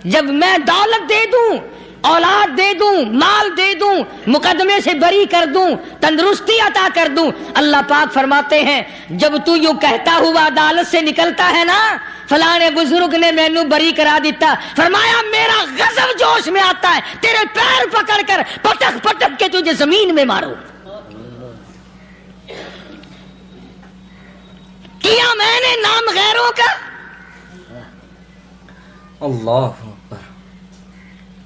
جب میں دولت دے دوں، اولاد دے دوں، مال دے دوں، مقدمے سے بری کر دوں، تندرستی عطا کر دوں، اللہ پاک فرماتے ہیں جب تو یوں کہتا ہوا عدالت سے نکلتا ہے نا فلانے بزرگ نے مینوں بری کرا دیتا، فرمایا میرا غضب جوش میں آتا ہے تیرے پیر پکڑ کر پٹک پٹک کے تجھے زمین میں ماروں۔ کیا میں نے نام غیروں کا؟ اللہ،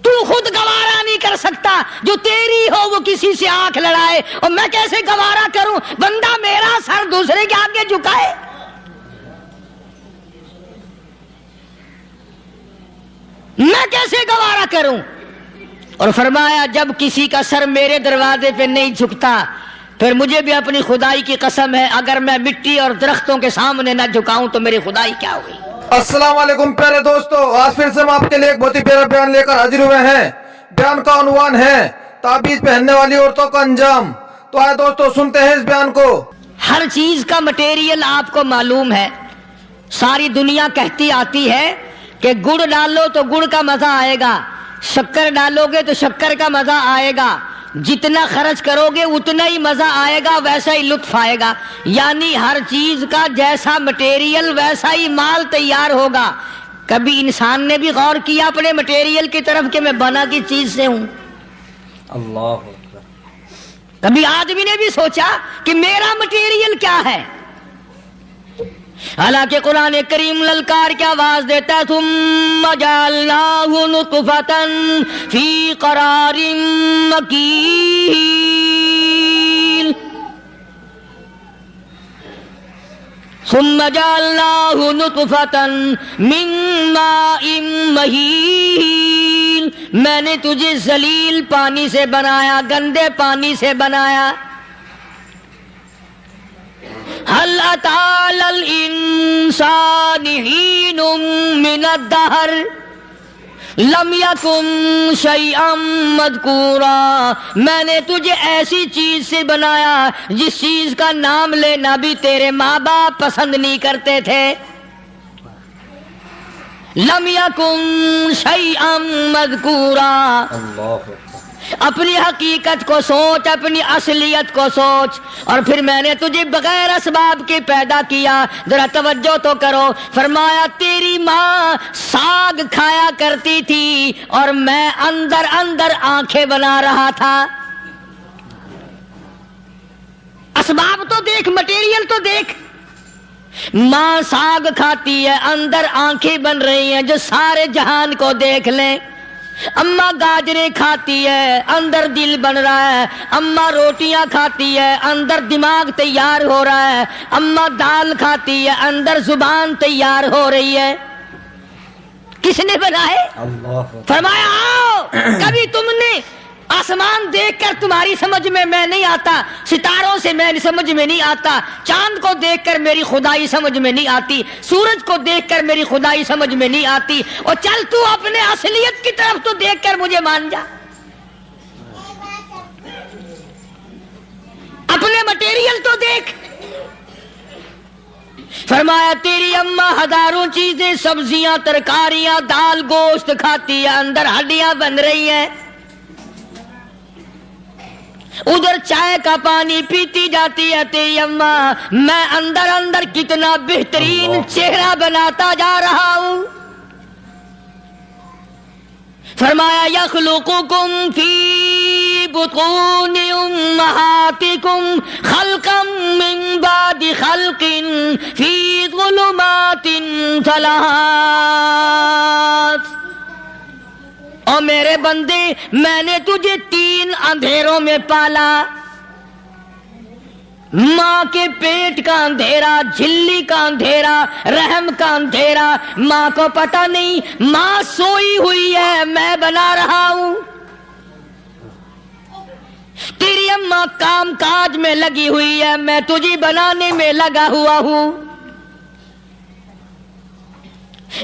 تو خود گوارا نہیں کر سکتا، جو تیری ہو وہ کسی سے آنکھ لڑائے، اور میں کیسے گوارا کروں بندہ میرا سر دوسرے کے آگے جھکائے؟ میں کیسے گوارا کروں؟ اور فرمایا جب کسی کا سر میرے دروازے پہ نہیں جھکتا پھر مجھے بھی اپنی خدائی کی قسم ہے اگر میں مٹی اور درختوں کے سامنے نہ جھکاؤں تو میری خدائی کیا ہوئی؟ السلام علیکم پیارے دوستو، آج پھر سے ہم آپ کے لیے ایک بہت ہی پیارا بیان لے کر حاضر ہوئے ہیں۔ بیان کا عنوان ہے تعبیذ پہننے والی عورتوں کا انجام۔ تو آئے دوستو سنتے ہیں اس بیان کو۔ ہر چیز کا مٹیریل آپ کو معلوم ہے، ساری دنیا کہتی آتی ہے کہ گڑ ڈالو تو گڑ کا مزہ آئے گا، شکر ڈالو گے تو شکر کا مزہ آئے گا، جتنا خرچ کرو گے اتنا ہی مزہ آئے گا، ویسا ہی لطف آئے گا، یعنی ہر چیز کا جیسا مٹیریل ویسا ہی مال تیار ہوگا۔ کبھی انسان نے بھی غور کیا اپنے مٹیریل کی طرف کہ میں بنا کی چیز سے ہوں؟ اللہ، کبھی آدمی نے بھی سوچا کہ میرا مٹیریل کیا ہے؟ حالانکہ قرآن کریم للکار کی آواز دیتا ہے ثم جعلناہ نطفۃ فی قرار مکین، ثم جعلناہ نطفۃ من ماء مہین، میں نے تجھے ذلیل پانی سے بنایا، گندے پانی سے بنایا۔ هل أتى على الإنسان حين من الدهر لم يكن شيئا مذكورا، میں نے تجھے ایسی چیز سے بنایا جس چیز کا نام لینا بھی تیرے ماں باپ پسند نہیں کرتے تھے۔ لم يكن شيئا مذكورا، اپنی حقیقت کو سوچ، اپنی اصلیت کو سوچ۔ اور پھر میں نے تجھے بغیر اسباب کے پیدا کیا، ذرا توجہ تو کرو، فرمایا تیری ماں ساگ کھایا کرتی تھی اور میں اندر اندر آنکھیں بنا رہا تھا۔ اسباب تو دیکھ، مٹیریل تو دیکھ، ماں ساگ کھاتی ہے، اندر آنکھیں بن رہی ہیں جو سارے جہان کو دیکھ لیں۔ اماں گاجریں کھاتی ہے، اندر دل بن رہا ہے۔ اماں روٹیاں کھاتی ہے، اندر دماغ تیار ہو رہا ہے۔ اماں دال کھاتی ہے، اندر زبان تیار ہو رہی ہے۔ کس نے بنائے؟ فرمایا آؤ، کبھی تم نے آسمان دیکھ کر تمہاری سمجھ میں نہیں آتا، ستاروں سے میں سمجھ میں نہیں آتا، چاند کو دیکھ کر میری خدائی سمجھ میں نہیں آتی، سورج کو دیکھ کر میری خدائی سمجھ میں نہیں آتی، اور چل تو اپنے اصلیت کی طرف تو دیکھ کر مجھے مان جا، اپنے مٹیریل تو دیکھ۔ فرمایا تیری اماں ہزاروں چیزیں، سبزیاں، ترکاریاں، دال، گوشت کھاتی ہے، اندر ہڈیاں بن رہی ہیں، ادھر چائے کا پانی پیتی جاتی ہے تیری اماں، میں اندر اندر کتنا بہترین چہرہ بناتا جا رہا ہوں۔ فرمایا یخلقکم فی بطون امہاتکم خلقا من بعد خلق فی ظلمات ثلاث، اور میرے بندے میں نے تجھے 3 اندھیروں میں پالا، ماں کے پیٹ کا اندھیرا، جھلی کا اندھیرا، رحم کا اندھیرا، ماں کو پتہ نہیں، ماں سوئی ہوئی ہے، میں بنا رہا ہوں۔ تیری اماں کام کاج میں لگی ہوئی ہے، میں تجھے بنانے میں لگا ہوا ہوں۔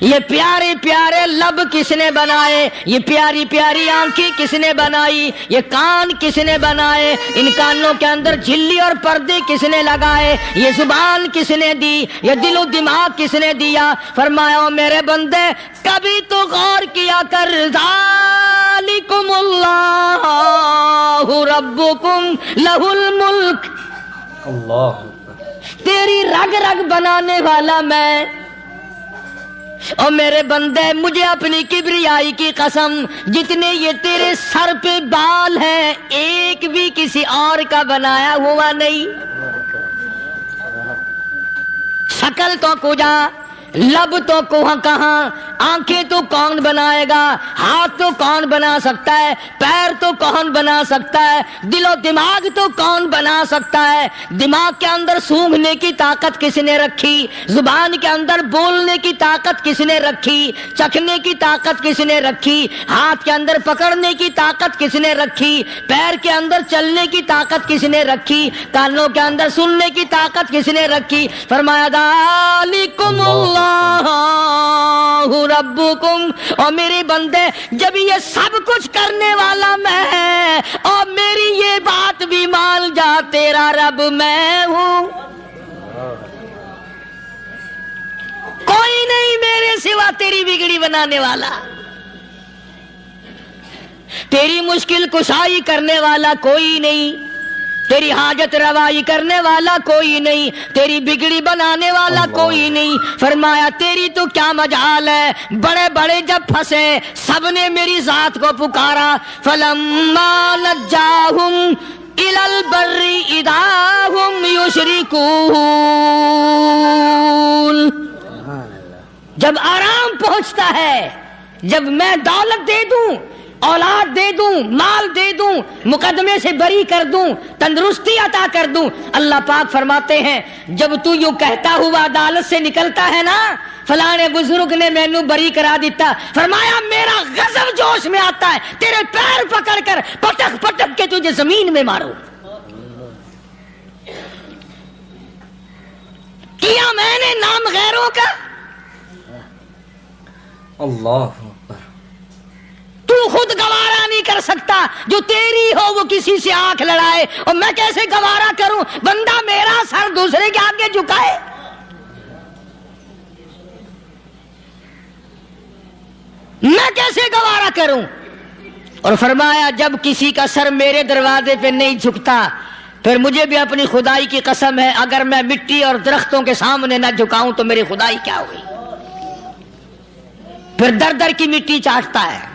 یہ پیارے پیارے لب کس نے بنائے؟ یہ پیاری پیاری آنکھیں کس نے بنائی؟ یہ کان کس نے بنائے؟ ان کانوں کے اندر جھلی اور پردے کس نے لگائے؟ یہ زبان کس نے دی؟ یہ دل و دماغ کس نے دیا؟ فرمایا او میرے بندے کبھی تو غور کیا کر، ذالکم اللہ ربکم لہ الملک، اللہ تیری رگ رگ بنانے والا میں، اور میرے بندے مجھے اپنی کبریائی کی قسم، جتنے یہ تیرے سر پہ بال ہیں ایک بھی کسی اور کا بنایا ہوا نہیں۔ شکل تو کجا، لب تو کہاں، آنکھیں تو کون بنائے گا، ہاتھ تو کون بنا سکتا ہے، پیر تو کون بنا سکتا ہے، دل و دماغ تو کون بنا سکتا ہے؟ دماغ کے اندر سونگھنے کی طاقت کس نے رکھی؟ زبان کے اندر بولنے کی طاقت کس نے رکھی؟ چکھنے کی طاقت کس نے رکھی؟ ہاتھ کے اندر پکڑنے کی طاقت کس نے رکھی؟ پیر کے اندر چلنے کی طاقت کس نے رکھی؟ کانوں کے اندر سننے کی طاقت کس نے رکھی؟ فرمایا ذالکم اللہ ربکم، اور میرے بندے جب یہ سب کچھ کرنے والا میں اور میری یہ بات بھی مان جا تیرا رب میں ہوں، کوئی نہیں میرے سوا تیری بگڑی بنانے والا، تیری مشکل کشائی کرنے والا کوئی نہیں، تیری حاجت روائی کرنے والا کوئی نہیں، تیری بگڑی بنانے والا کوئی نہیں۔ فرمایا تیری تو کیا مجال ہے، بڑے بڑے جب پھنسے سب نے میری ذات کو پکارا، فلما نجاہم الی البر اذا ہم یشرکون، جب آرام پہنچتا ہے، جب میں دولت دے دوں، اولاد دے دوں، مال دے دوں، مقدمے سے بری کر دوں، تندرستی عطا کر دوں، اللہ پاک فرماتے ہیں جب تو یوں کہتا ہوا عدالت سے نکلتا ہے نا فلاں بزرگ نے مینوں بری کرا دیتا، فرمایا میرا غضب جوش میں آتا ہے تیرے پیر پکڑ کر پٹک پٹک کے تجھے زمین میں ماروں۔ کیا میں نے نام غیروں کا؟ اللہ تو خود گوارا نہیں کر سکتا، جو تیری ہو وہ کسی سے آنکھ لڑائے، اور میں کیسے گوارا کروں بندہ میرا سر دوسرے کے آگے جھکائے؟ میں کیسے گوارا کروں؟ اور فرمایا جب کسی کا سر میرے دروازے پہ نہیں جھکتا پھر مجھے بھی اپنی خدائی کی قسم ہے اگر میں مٹی اور درختوں کے سامنے نہ جھکاؤں تو میری خدائی کیا ہوئی؟ پھر در در کی مٹی چاٹتا ہے۔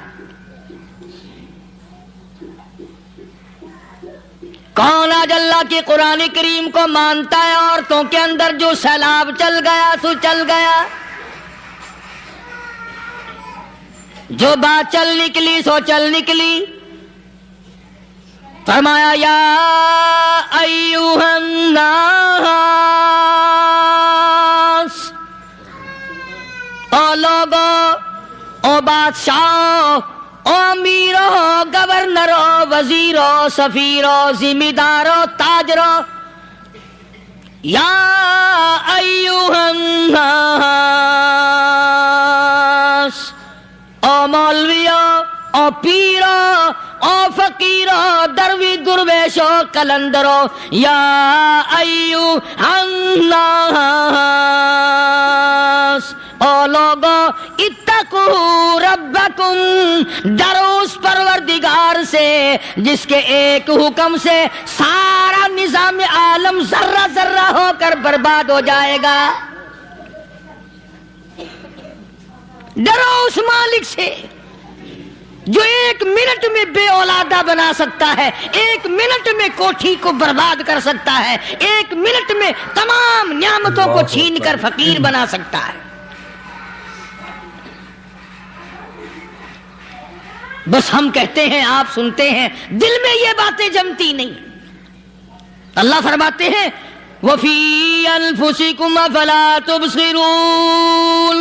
کون آج اللہ کی قرآن کریم کو مانتا ہے؟ عورتوں کے اندر جو سیلاب چل گیا سو چل گیا، جو بات چل نکلی سو چل نکلی۔ فرمایا یا ایھا الناس، او لوگو، او بادشاہ، او امیرو، گورنرو، وزیرو، سفیرو، ذمہ دارو، تاجرو، یا ایھا الناس، او مولویو، او پیرو، او فقیرو، دروی درویشو، کلندرو، یا ایھا الناس، او لوگو اتقوا ربکم، ڈرو اس پروردگار سے جس کے ایک حکم سے سارا نظام عالم ذرہ ذرہ ہو کر برباد ہو جائے گا۔ ڈرو اس مالک سے جو ایک منٹ میں بے اولادہ بنا سکتا ہے، ایک منٹ میں کوٹھی کو برباد کر سکتا ہے، ایک منٹ میں تمام نعمتوں کو چھین کر فقیر بنا سکتا ہے۔ بس ہم کہتے ہیں، آپ سنتے ہیں، دل میں یہ باتیں جمتی نہیں۔ اللہ فرماتے ہیں وَفِي أَنفُسِكُمْ أَفَلَا تُبْصِرُونَ،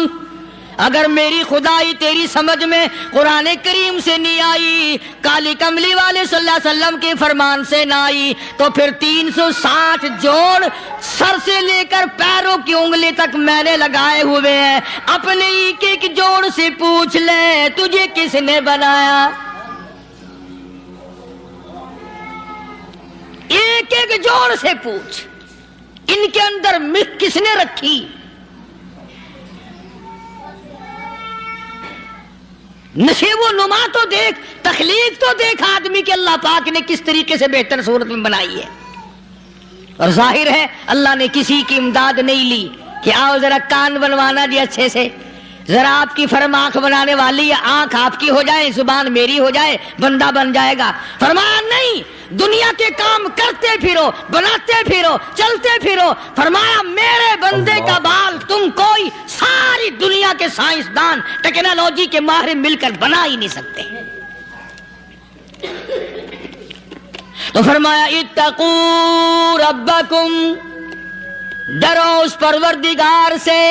اگر میری خدائی تیری سمجھ میں قرآن کریم سے نہیں آئی، کالی کملی والے صلی اللہ علیہ وسلم کے فرمان سے نہ آئی، تو پھر 360 جوڑ سر سے لے کر پیروں کی انگلی تک میں نے لگائے ہوئے ہیں، اپنے ایک ایک جوڑ سے پوچھ لے تجھے کس نے بنایا؟ ایک ایک جوڑ سے پوچھ، ان کے اندر ملک کس نے رکھی؟ نشیب و نما تو دیکھ، تخلیق تو دیکھ آدمی کے اللہ پاک نے کس طریقے سے بہتر صورت میں بنائی ہے۔ اور ظاہر ہے اللہ نے کسی کی امداد نہیں لی کہ آؤ ذرا کان بنوانا جی اچھے سے، ذرا آپ کی فرم آنکھ بنانے والی ہے، آنکھ آپ کی ہو جائے، زبان میری ہو جائے، بندہ بن جائے گا۔ فرمایا نہیں، دنیا کے کام کرتے پھرو، بناتے پھرو، چلتے پھرو۔ فرمایا میرے بندے کا بال تم کوئی ساری دنیا کے سائنسدان ٹیکنالوجی کے ماہر مل کر بنا ہی نہیں سکتے۔ تو فرمایا اتقوا ربکم، ڈرو اس پروردگار سے۔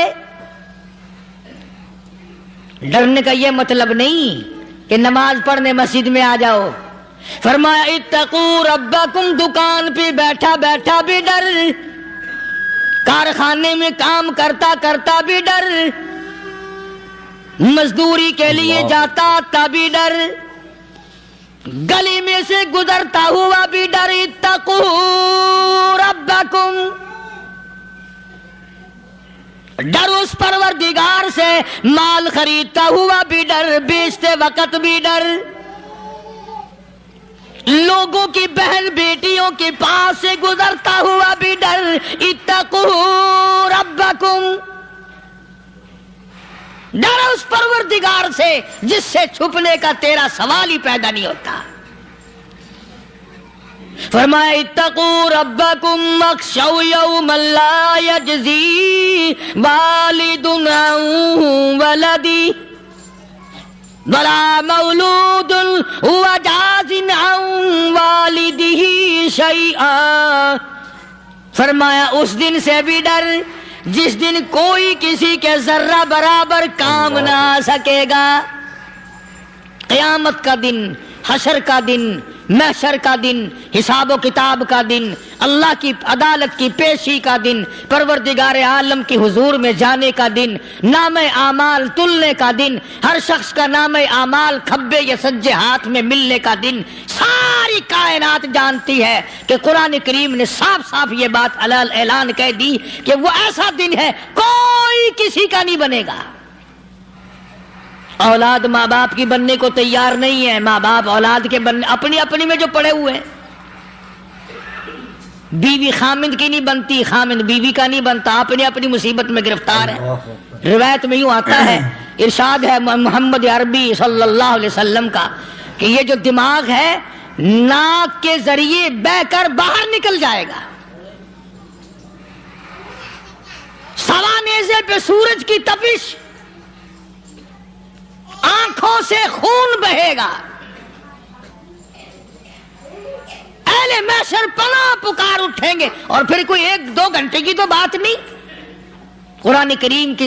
ڈرنے کا یہ مطلب نہیں کہ نماز پڑھنے مسجد میں آ جاؤ۔ فرمایا اتقوا ربکم، دکان پہ بیٹھا بیٹھا بھی ڈر، کارخانے میں کام کرتا کرتا بھی ڈر، مزدوری کے لیے جاتا تبھی ڈر، گلی میں سے گزرتا ہوا بھی ڈر۔ اتقوا ربکم، ڈر اس پروردگار سے، مال خریدتا ہوا بھی ڈر، بیچتے وقت بھی ڈر، لوگوں کی بہن بیٹیوں کے پاس سے گزرتا ہوا بھی ڈر۔ اتقوا ربکم، ڈر اس پروردگار سے جس سے چھپنے کا تیرا سوال ہی پیدا نہیں ہوتا۔ فرمایا اتقوا ربکم واخشوا یوما لا یجزی والد عن ولدہ ولا مولود هو جاز عن والدہ شیئا۔ فرمایا اس دن سے بھی ڈر جس دن کوئی کسی کے ذرہ برابر کام نہ آ سکے گا۔ قیامت کا دن، حشر کا دن، محشر کا دن، حساب و کتاب کا دن، اللہ کی عدالت کی پیشی کا دن، پروردگار عالم کی حضور میں جانے کا دن، نام اعمال تلنے کا دن، ہر شخص کا نام اعمال کھبے یا سجے ہاتھ میں ملنے کا دن۔ ساری کائنات جانتی ہے کہ قرآن کریم نے صاف صاف یہ بات اعلان کہہ دی کہ وہ ایسا دن ہے کوئی کسی کا نہیں بنے گا۔ اولاد ماں باپ کی بننے کو تیار نہیں ہے، ماں باپ اولاد کے بننے اپنی اپنی میں جو پڑے ہوئے ہیں۔ بیوی خامند کی نہیں بنتی، خامند بیوی کا نہیں بنتا، اپنی اپنی مصیبت میں گرفتار ہے۔ روایت میں یوں آتا ہے، ارشاد ہے محمد عربی صلی اللہ علیہ وسلم کا کہ یہ جو دماغ ہے ناک کے ذریعے بہ کر باہر نکل جائے گا، سوا نیزے پہ سورج کی تپش، آنکھوں سے خون بہے گا، اہل محشر پناہ پکار اٹھیں گے۔ اور پھر کوئی 1-2 گھنٹے کی تو بات نہیں، قرآن کریم کی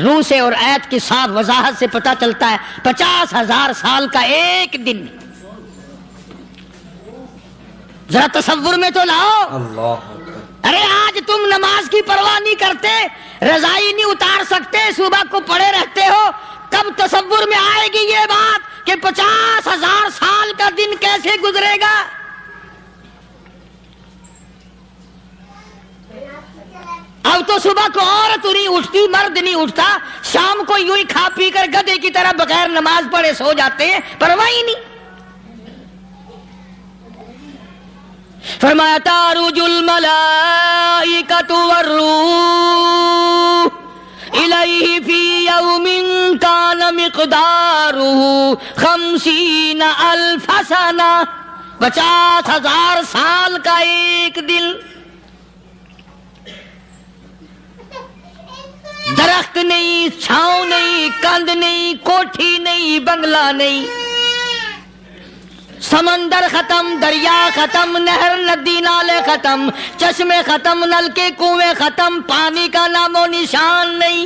روح سے اور آیت کی صاف وضاحت سے پتہ چلتا ہے 50,000 سال کا ایک دن۔ ذرا تصور میں تو لاؤ، اللہ، ارے آج تم نماز کی پرواہ نہیں کرتے، رضائی نہیں اتار سکتے، صبح کو پڑے رہتے ہو، کب تصور میں آئے گی یہ بات کہ 50,000 سال کا دن کیسے گزرے گا؟ اب تو صبح کو عورت نہیں اٹھتی، مرد نہیں اٹھتا، شام کو یوں ہی کھا پی کر گدھے کی طرح بغیر نماز پڑھے سو جاتے ہیں، پرواہ ہی نہیں۔ فرمایا تعرج الملائکۃ والروح الیہ فی یوم کان مقدارہ 50,000 سنہ، 50,000 سال کا ایک دن۔ درخت نہیں، چھاؤں نہیں، کند نہیں، کوٹھی نہیں، بنگلہ نہیں، سمندر ختم، دریا ختم، نہر ندی نالے ختم، چشمے ختم، نلکے کنویں ختم، پانی کا نام و نشان نہیں۔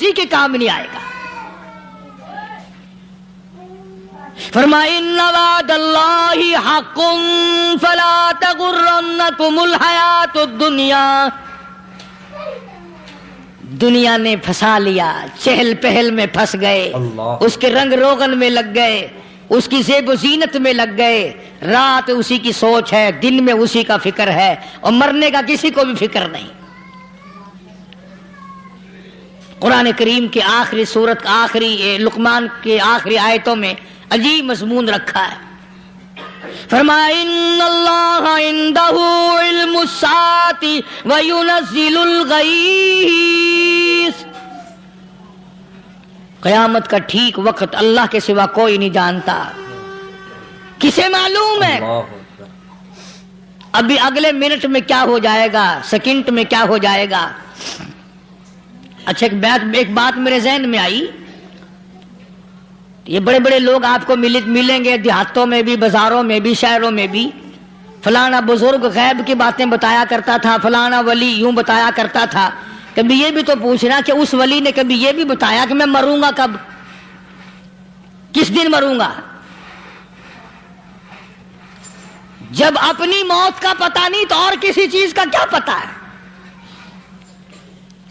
کسی کے کام نہیں آئے گا. فرمایا ان وعد اللہ حق فلا تغرنکم الحیات الدنیا. دنیا نے پھنسا لیا، چہل پہل میں پھنس گئے، اللہ. اس کے رنگ روغن میں لگ گئے، اس کی زیب و زینت میں لگ گئے. رات اسی کی سوچ ہے، دن میں اسی کا فکر ہے، اور مرنے کا کسی کو بھی فکر نہیں. قرآن کریم کے آخری سورت آخری لقمان کے آخری آیتوں میں عجیب مضمون رکھا ہے. فرمایا ان اللہ عندہ علم الساعۃ وینزل الغیث. قیامت کا ٹھیک وقت اللہ کے سوا کوئی نہیں جانتا. کسے معلوم ہے اللہ اکبر. ابھی اگلے منٹ میں کیا ہو جائے گا، سیکنڈ میں کیا ہو جائے گا. اچھا ایک بات میرے ذہن میں آئی. یہ بڑے بڑے لوگ آپ کو ملیں گے دیہاتوں میں بھی، بازاروں میں بھی، شہروں میں بھی. فلانا بزرگ غیب کی باتیں بتایا کرتا تھا، فلانا ولی یوں بتایا کرتا تھا. کبھی یہ بھی تو پوچھنا کہ اس ولی نے کبھی یہ بھی بتایا کہ میں مروں گا کب، کس دن مروں گا. جب اپنی موت کا پتہ نہیں تو اور کسی چیز کا کیا پتہ ہے.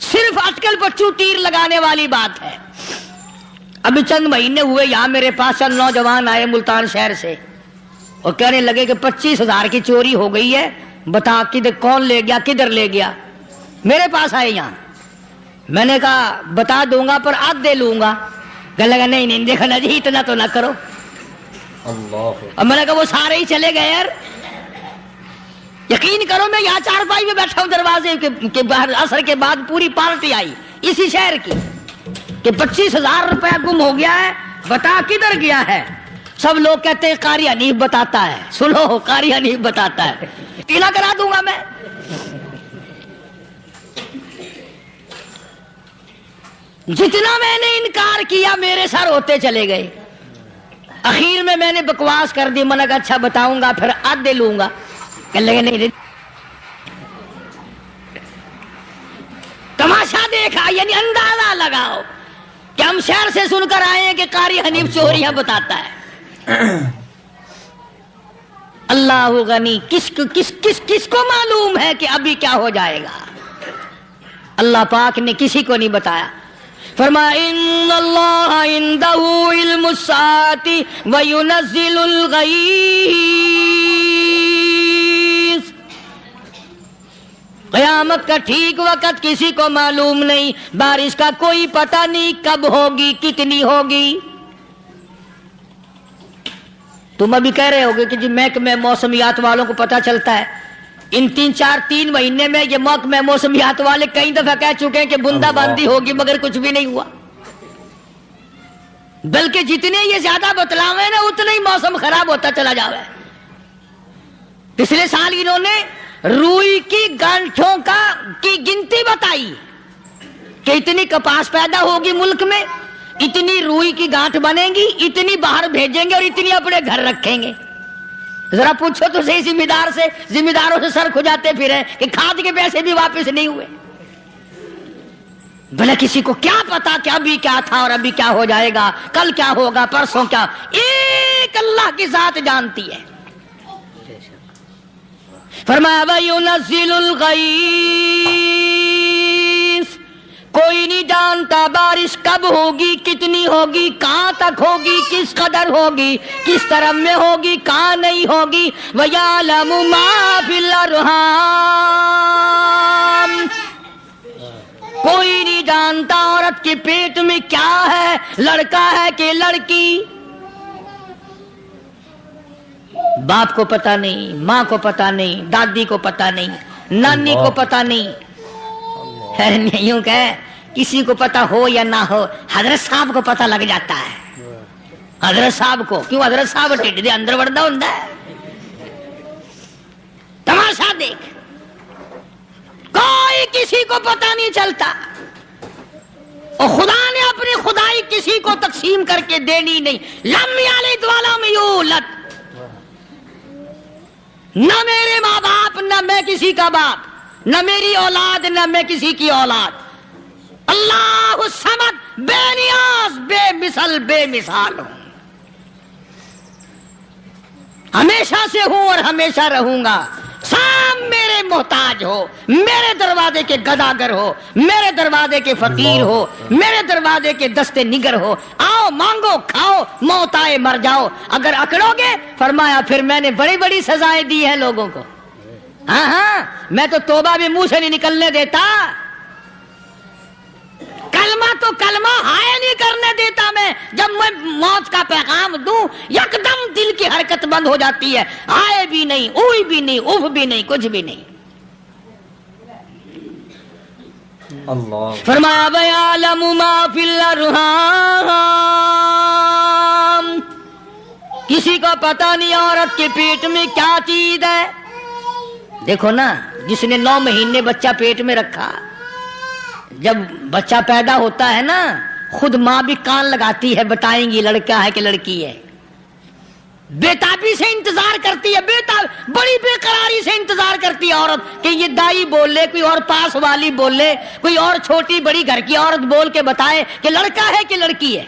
صرف اٹکل پچو تیر لگانے والی بات ہے. ابھی چند مہینے ہوئے یہاں میرے پاس چند نوجوان آئے ملتان شہر سے اور کہنے لگے کہ 25,000 کی چوری ہو گئی ہے، بتا کدھر کون لے گیا، کدھر لے گیا. میرے پاس آئے یہاں. میں نے کہا بتا دوں گا پر آدھے لوں گا. کہنے لگا نہیں نہیں دیکھا نا جی اتنا تو نہ کرو. اللہ اکبر. اور میں نے کہا وہ سارے ہی چلے گئے یار. یقین کرو میں یہاں چارپائی میں بیٹھا ہوں دروازے کے باہر، عصر کے بعد پوری پارٹی آئی اسی شہر کی کہ 25,000 روپیہ گم ہو گیا ہے، بتا کدھر گیا ہے. سب لوگ کہتے ہیں قاری حنیف بتاتا ہے. سنو قاری حنیف بتاتا ہے. ٹیلا کرا دوں گا میں. جتنا میں نے انکار کیا میرے سر ہوتے چلے گئے. اخیر میں نے بکواس کر دی. میں نے کہا اچھا بتاؤں گا پھر آدھے لوں گا. کہنے لگے نہیں. تماشا دیکھا یعنی اندازہ لگاؤ کہ ہم شہر سے سن کر آئے ہیں کہ قاری حنیف چوریاں بتاتا ہے. اللہ غنی. کس کو معلوم ہے کہ ابھی کیا ہو جائے گا. اللہ پاک نے کسی کو نہیں بتایا. فرمایا ان اللہ عندہ علم الساعۃ وینزل الغیث. قیامت کا ٹھیک وقت کسی کو معلوم نہیں، بارش کا کوئی پتہ نہیں کب ہوگی، کتنی ہوگی. تم ابھی کہہ رہے ہوگے کہ جی محکمہ موسمیات والوں کو پتہ چلتا ہے. ان 3 مہینے میں یہ محکمہ موسمیات والے کئی دفعہ کہہ چکے ہیں کہ بندہ باندی ہوگی مگر کچھ بھی نہیں ہوا. بلکہ جتنے یہ زیادہ بتلاوے نا اتنا ہی موسم خراب ہوتا چلا جاوے. پچھلے سال انہوں نے روئی کی گانٹھوں کی گنتی بتائی کہ اتنی کپاس پیدا ہوگی ملک میں، اتنی روئی کی گانٹھ بنے گی، اتنی باہر بھیجیں گے اور اتنی اپنے گھر رکھیں گے. ذرا پوچھو تو صحیح ذمہ داروں سے سر کھجاتے پھرے کہ کھاد کے پیسے بھی واپس نہیں ہوئے. بھلے کسی کو کیا پتا کہ ابھی کیا تھا اور ابھی کیا ہو جائے گا، کل کیا ہوگا، پرسوں کیا. ایک اللہ کی ذات جانتی ہے. فرمایا وَيُنَزِّلُ الْغَيْثَ. کوئی نہیں جانتا بارش کب ہوگی، کتنی ہوگی، کہاں تک ہوگی، کس قدر ہوگی، کس طرف میں ہوگی، کہاں نہیں ہوگی. وَيَعْلَمُ مَا فِي الْأَرْحَامِ. کوئی نہیں جانتا عورت کے پیٹ میں کیا ہے، لڑکا ہے کہ لڑکی. باپ کو پتہ نہیں، ماں کو پتہ نہیں، دادی کو پتہ نہیں، نانی کو پتہ نہیں. یوں کہ کسی کو پتہ ہو یا نہ ہو حضرت صاحب کو پتہ لگ جاتا ہے. حضرت صاحب کو کیوں؟ حضرت صاحب ٹھڈ دے اندر وڑدا ہوندا ہے. تماشا دیکھ، کوئی کسی کو پتہ نہیں چلتا. اور خدا نے اپنی خدائی کسی کو تقسیم کر کے دینی نہیں. لم یلد ولم یولد. نہ میرے ماں باپ، نہ میں کسی کا باپ، نہ میری اولاد، نہ میں کسی کی اولاد. اللہ الصمد، بے نیاز، بے مثال ہوں، ہمیشہ سے ہوں اور ہمیشہ رہوں گا، سام میرے محتاج ہو، میرے دروازے کے گداگر ہو، میرے دروازے کے فقیر ہو، میرے دروازے کے دستے نگر ہو، آؤ مانگو کھاؤ، موت آئے مر جاؤ، اگر اکڑو گے فرمایا پھر میں نے بڑی بڑی سزائیں دی ہیں لوگوں کو، ہاں میں تو توبہ بھی منہ سے نہیں نکلنے دیتا، کلمہ تو کلمہ ہائے نہیں کرنے دیتا میں، جب میں موت کا پیغام دوں یکدم دل کی حرکت بند ہو جاتی ہے، ہائے بھی نہیں، اوئی بھی نہیں، اف بھی نہیں، کچھ بھی نہیں۔ اللہ فرمایا وَيَعْلَمُ مَا فِي الْأَرْحَامِ، کسی کو پتہ نہیں عورت کے پیٹ میں کیا چیز ہے۔ دیکھو نا، جس نے 9 مہینے بچہ پیٹ میں رکھا، جب بچہ پیدا ہوتا ہے نا خود ماں بھی کان لگاتی ہے، بتائیں گی لڑکا ہے کہ لڑکی ہے، بےتابی سے انتظار کرتی ہے، بڑی بے قراری سے انتظار کرتی ہے عورت کہ یہ دائی بولے، کوئی اور پاس والی بولے، کوئی اور چھوٹی بڑی گھر کی عورت بول کے بتائے کہ لڑکا ہے کہ لڑکی ہے۔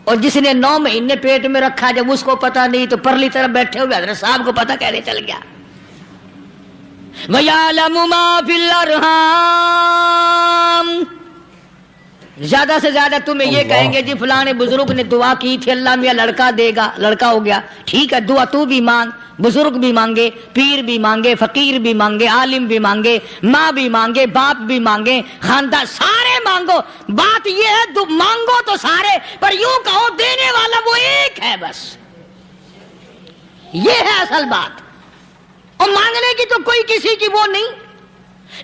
اور جس نے 9 مہینے پیٹ میں رکھا، جب اس کو پتا نہیں تو پرلی طرف بیٹھے ہوئے حضرت صاحب کو پتا کیسے چل گیا۔ وَيَعْلَمُ مَا فِي الْأَرْحَامِ، زیادہ سے زیادہ تمہیں یہ کہیں گے جی فلاں بزرگ نے دعا کی تھی اللہ میاں لڑکا دے گا، لڑکا ہو گیا، ٹھیک ہے دعا تو بھی مانگ، بزرگ بھی مانگے، پیر بھی مانگے، فقیر بھی مانگے، عالم بھی مانگے، ماں بھی مانگے، باپ بھی مانگے، خاندان سارے مانگو، بات یہ ہے مانگو تو سارے، پر یوں کہو دینے والا وہ ایک ہے بس، یہ ہے اصل بات، اور مانگنے کی تو کوئی کسی کی وہ نہیں۔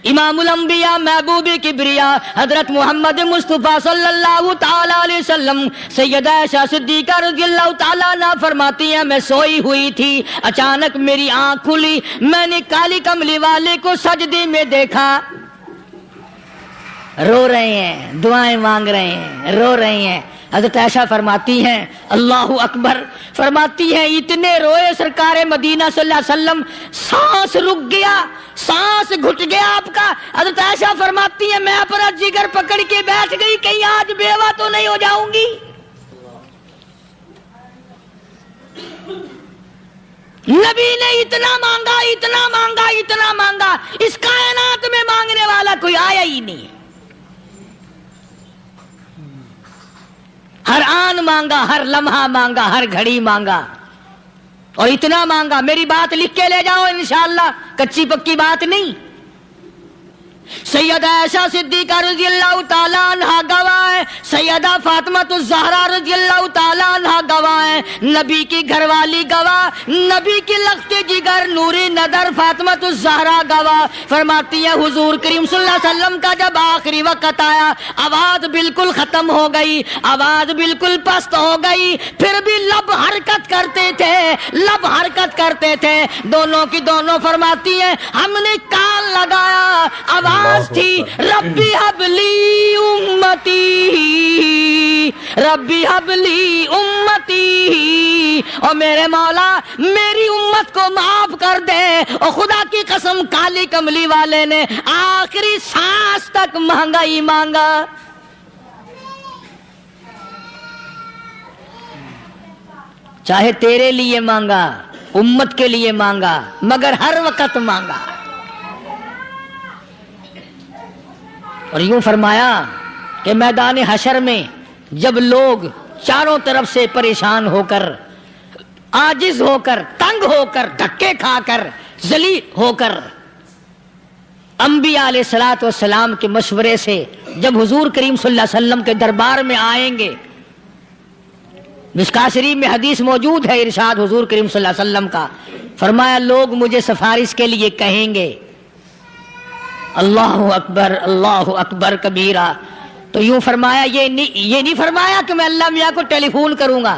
امام الانبیاء محبوب کبریا حضرت محمد مصطفیٰ صلی اللہ تعالی علیہ وسلم سیدہ عائشہ صدیقہ رضی اللہ تعالیٰ عنہ فرماتی ہیں میں سوئی ہوئی تھی، اچانک میری آنکھ کھلی، میں نے کالی کملی والے کو سجدے میں دیکھا، رو رہے ہیں، دعائیں مانگ رہے ہیں، رو رہے ہیں۔ حضرت عائشہ فرماتی ہیں اللہ اکبر، فرماتی ہیں اتنے روئے سرکار مدینہ صلی اللہ علیہ وسلم، سانس رک گیا، سانس گھٹ گیا آپ کا۔ حضرت عائشہ فرماتی ہیں میں اپنا جگر پکڑ کے بیٹھ گئی، کہیں آج بیوہ تو نہیں ہو جاؤں گی۔ نبی نے اتنا مانگا، اتنا مانگا، اتنا مانگا، اس کائنات میں مانگنے والا کوئی آیا ہی نہیں، ہر آن مانگا، ہر لمحہ مانگا، ہر گھڑی مانگا، اور اتنا مانگا۔ میری بات لکھ کے لے جاؤ انشاءاللہ، کچی پکی بات نہیں۔ سیدہ عائشہ صدیقہ رضی اللہ تعالیٰ عنہ گواہ ہے، سیدہ فاطمہ الزہرا رضی اللہ تعالیٰ عنہ گواہ ہے، نبی کی گھر والی گواہ، نبی کی لخت جگر نوری نظر فاطمہ الزہرا گواہ، فرماتی ہے حضور کریم صلی اللہ علیہ وسلم کا جب آخری وقت آیا، آواز بالکل ختم ہو گئی، آواز بالکل پست ہو گئی، پھر بھی لب حرکت کرتے تھے، لب حرکت کرتے تھے، دونوں کی دونوں فرماتی ہیں ہم نے کان لگایا، آواز تھی ربی حبلی امتی، ربی حبلی امتی، اور میرے مولا میری امت کو معاف کر دے۔ اور خدا کی قسم کالی کملی والے نے آخری سانس تک مانگا ہی مانگا۔ چاہے تیرے لیے مانگا، امت کے لیے مانگا، مگر ہر وقت مانگا۔ اور یوں فرمایا کہ میدان حشر میں جب لوگ چاروں طرف سے پریشان ہو کر، عاجز ہو کر، تنگ ہو کر، دھکے کھا کر، ذلیل ہو کر انبیاء علیہ الصلوۃ والسلام کے مشورے سے جب حضور کریم صلی اللہ علیہ وسلم کے دربار میں آئیں گے، مشکاۃ شریف میں حدیث موجود ہے، ارشاد حضور کریم صلی اللہ علیہ وسلم کا، فرمایا لوگ مجھے سفارش کے لیے کہیں گے اللہ اکبر کبیرہ، تو یوں فرمایا یہ نہیں فرمایا کہ میں اللہ میاں کو ٹیلی فون کروں گا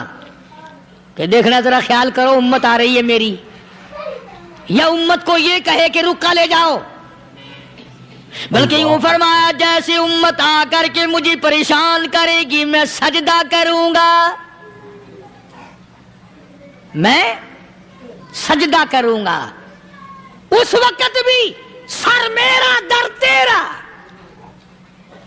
کہ دیکھنا ذرا خیال کرو امت آ رہی ہے میری، یا امت کو یہ کہے کہ رکا لے جاؤ، بلکہ یوں فرمایا جیسے امت آ کر کے مجھے پریشان کرے گی میں سجدہ کروں گا، میں سجدہ کروں گا، اس وقت بھی سر میرا در تیرا،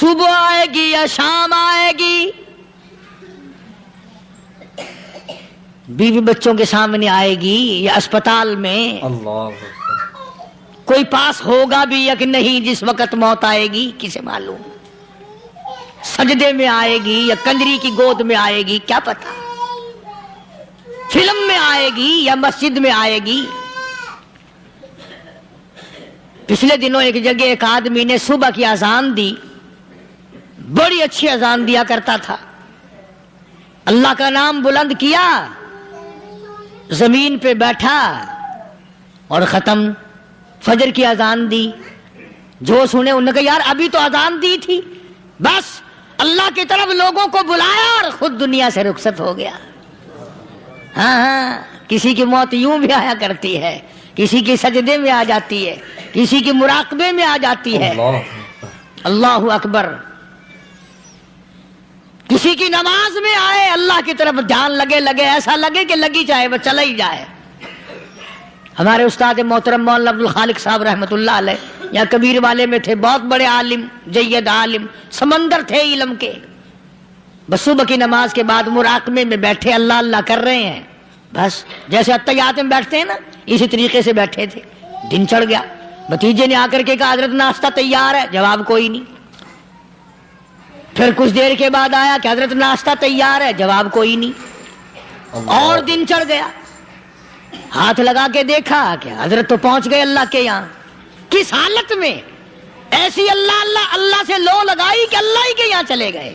صبح آئے گی یا شام آئے گی، بیوی بچوں کے سامنے آئے گی یا اسپتال میں، اللہ کوئی پاس ہوگا بھی یا کہ نہیں جس وقت موت آئے گی کسے معلوم، سجدے میں آئے گی یا کنجری کی گود میں آئے گی کیا پتا، فلم میں آئے گی یا مسجد میں آئے گی۔ پچھلے دنوں ایک جگہ ایک آدمی نے صبح کی اذان دی، بڑی اچھی اذان دیا کرتا تھا، اللہ کا نام بلند کیا، زمین پہ بیٹھا اور ختم، فجر کی اذان دی، جو سنے انہوں نے کہا یار ابھی تو اذان دی تھی، بس اللہ کی طرف لوگوں کو بلایا اور خود دنیا سے رخصت ہو گیا۔ ہاں کسی کی موت یوں بھی آیا کرتی ہے، کسی کی سجدے میں آ جاتی ہے، کسی کی مراقبے میں آ جاتی ہے، اللہ اکبر، کسی کی نماز میں آئے، اللہ کی طرف دھیان لگے ایسا لگے کہ لگی جائے وہ چلا ہی جائے۔ ہمارے استاد محترم مولانا عبد الخالق صاحب رحمۃ اللہ علیہ یا کبیر والے میں تھے، بہت بڑے عالم، جید عالم، سمندر تھے علم کے، بس صبح کی نماز کے بعد مراقبے میں بیٹھے اللہ اللہ کر رہے ہیں، بس جیسے اتحیات میں بیٹھتے ہیں نا اسی طریقے سے بیٹھے تھے، دن چڑھ گیا، بھتیجے نے آ کر کے کہا حضرت ناشتہ تیار ہے، جواب کوئی نہیں، پھر کچھ دیر کے بعد آیا کہ حضرت ناشتہ تیار ہے، جواب کوئی نہیں، اور دن چڑھ گیا، ہاتھ لگا کے دیکھا کہ حضرت تو پہنچ گئے اللہ کے یہاں، کس حالت میں، ایسی اللہ اللہ اللہ سے لو لگائی کہ اللہ ہی کے یہاں چلے گئے۔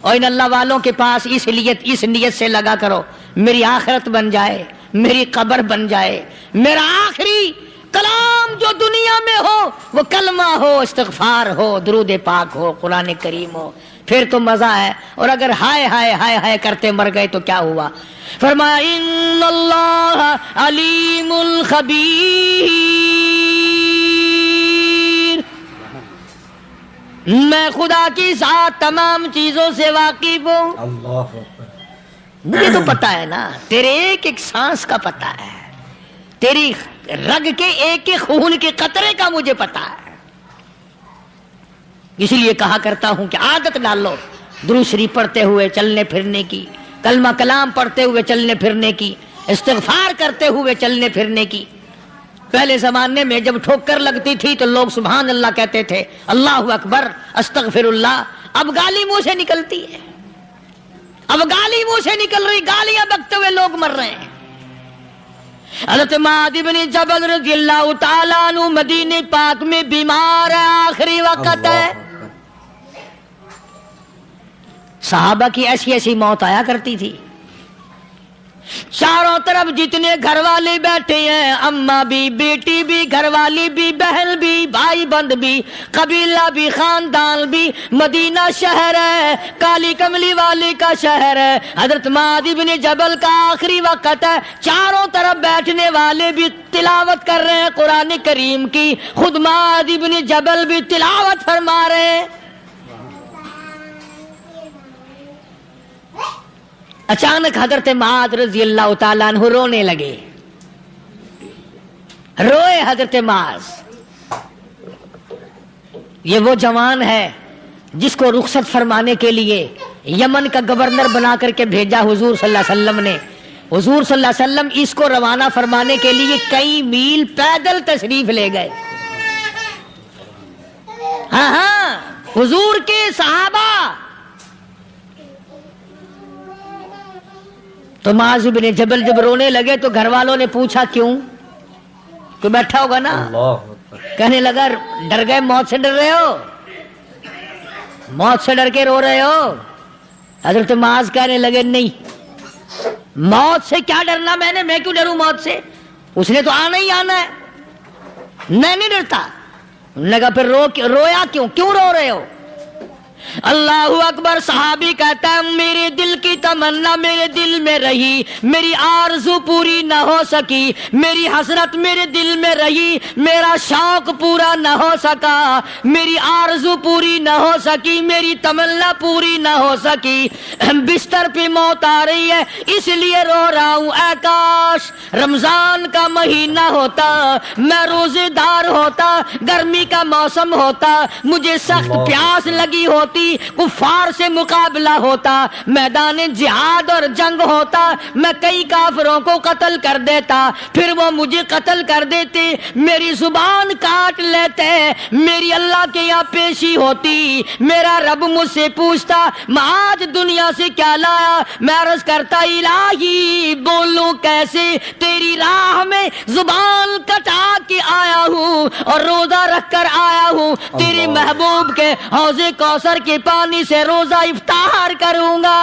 اور ان اللہ والوں کے پاس اس نیت سے لگا کرو میری آخرت بن جائے، میری قبر بن جائے، میرا آخری کلام جو دنیا میں ہو وہ کلمہ ہو، استغفار ہو، درود پاک ہو، قرآن کریم ہو، پھر تو مزہ ہے، اور اگر ہائے ہائے ہائے ہائے کرتے مر گئے تو کیا ہوا؟ فرمایا ان اللہ علیم خبیر، میں خدا کی ذات تمام چیزوں سے واقف ہوں، اللہ مجھے تو پتا ہے نا، تیرے ایک ایک سانس کا پتا ہے، تیری رگ کے ایک ایک خون کے قطرے کا مجھے پتا ہے، اسی لیے کہا کرتا ہوں کہ عادت ڈالو درود شریف پڑھتے ہوئے چلنے پھرنے کی، کلمہ کلام پڑھتے ہوئے چلنے پھرنے کی، استغفار کرتے ہوئے چلنے پھرنے کی۔ پہلے زمانے میں جب ٹھوکر لگتی تھی تو لوگ سبحان اللہ کہتے تھے، اللہ اکبر، استغفر اللہ، اب گالی منہ سے نکلتی ہے، اب گالی منہ سے نکل رہی، گالیاں بکتے ہوئے لوگ مر رہے ہیں۔ حضرت معاذ بن جبل رضی اللہ تعالیٰ عنہ مدینہ پاک میں بیمار ہے، آخری وقت ہے، صحابہ کی ایسی ایسی موت آیا کرتی تھی، چاروں طرف جتنے گھر والے بیٹھے ہیں، اماں بھی، بیٹی بھی، گھر والی بھی، بہن بھی، بھائی بند بھی، قبیلہ بھی، خاندان بھی، مدینہ شہر ہے، کالی کملی والے کا شہر ہے، حضرت معاذ بن جبل کا آخری وقت ہے، چاروں طرف بیٹھنے والے بھی تلاوت کر رہے ہیں قرآن کریم کی، خود معاذ بن جبل بھی تلاوت فرما رہے ہیں۔ اچانک حضرت معاذ رضی اللہ تعالیٰ عنہ رونے لگے، روئے حضرت معاذ۔ یہ وہ جوان ہے جس کو رخصت فرمانے کے لیے یمن کا گورنر بنا کر کے بھیجا حضور صلی اللہ علیہ وسلم نے، حضور صلی اللہ علیہ وسلم اس کو روانہ فرمانے کے لیے کئی میل پیدل تشریف لے گئے۔ ہاں حضور کے صحابہ تو معاذ بن جبل جب رونے لگے تو گھر والوں نے پوچھا کیوں؟ کوئی بیٹھا ہوگا نا، کہنے لگا ڈر گئے، موت سے ڈر رہے ہو، موت سے ڈر کے رو رہے ہو؟ حضرت معاذ کہنے لگے نہیں، موت سے کیا ڈرنا، میں کیوں ڈروں موت سے، اس نے تو آنا ہی آنا ہے، میں نہیں ڈرتا۔ انہوں نے کہا پھر رویا کیوں رو رہے ہو؟ اللہ اکبر. صحابی کہتا ہے میرے دل کی تمنا میرے دل میں رہی, میری آرزو پوری نہ ہو سکی, میری حسرت میرے دل میں رہی, میرا شوق پورا نہ ہو سکا, میری آرزو پوری نہ ہو سکی, میری تمنا پوری نہ ہو سکی. بستر پہ موت آ رہی ہے اس لیے رو رہا ہوں. اے کاش رمضان کا مہینہ ہوتا, میں روزے دار ہوتا, گرمی کا موسم ہوتا, مجھے سخت پیاس لگی ہوتی, کفار سے مقابلہ ہوتا, میدان جہاد اور جنگ ہوتا, میں کئی کافروں کو قتل کر دیتا, پھر وہ مجھے قتل کر دیتے, میری زبان کاٹ لیتے, میری اللہ کے یہاں پیشی ہوتی, میرا رب مجھ سے پوچھتا میں آج دنیا سے کیا لایا. میں عرض کرتا الہی بولوں کیسے, تیری راہ میں زبان کٹا کے آیا ہوں اور روزہ رکھ کر آیا ہوں, تیرے محبوب کے حوض کوثر کے پانی سے روزہ افطار کروں گا.